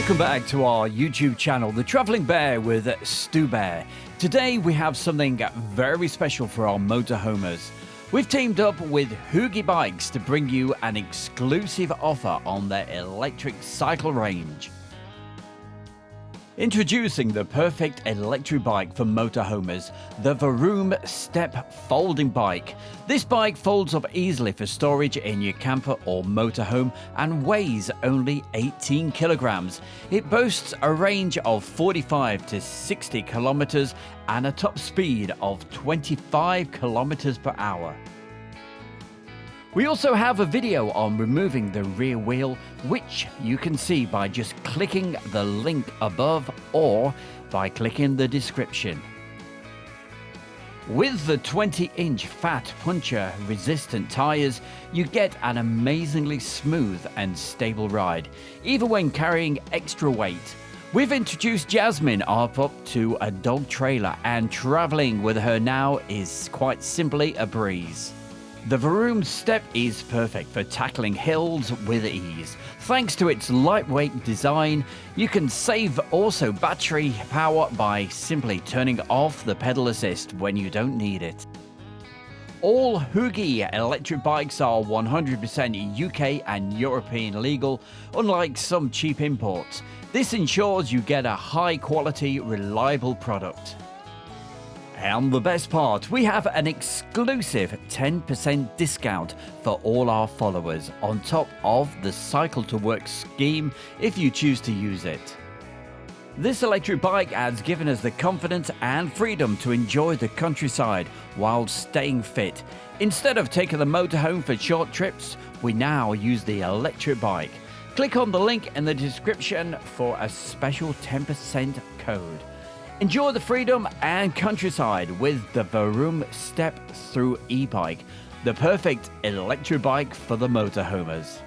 Welcome back to our YouTube channel, The Travelling Bear with Stu Bear. Today we have something very special for our motorhomers. We've teamed up with Hoogie Bikes to bring you an exclusive offer on their electric cycle range. Introducing the perfect electric bike for motorhomers, the Vroom Step Folding Bike. This bike folds up easily for storage in your camper or motorhome and weighs only 18 kilograms. It boasts a range of 45 to 60 kilometers and a top speed of 25 kilometers per hour. We also have a video on removing the rear wheel, which you can see by just clicking the link above or by clicking the description. With the 20-inch fat puncher resistant tires, you get an amazingly smooth and stable ride, even when carrying extra weight. We've introduced Jasmine up to a dog trailer, and traveling with her now is quite simply a breeze. The Vroom Step is perfect for tackling hills with ease. Thanks to its lightweight design, you can save also battery power by simply turning off the pedal assist when you don't need it. All Hoogie electric bikes are 100% UK and European legal, unlike some cheap imports. This ensures you get a high-quality, reliable product. And the best part, we have an exclusive 10% discount for all our followers on top of the Cycle to Work scheme if you choose to use it. This electric bike has given us the confidence and freedom to enjoy the countryside while staying fit. Instead of taking the motorhome for short trips, we now use the electric bike. Click on the link in the description for a special 10% code. Enjoy the freedom and countryside with the Vroom Step Through e-bike, the perfect electric bike for the motorhomers.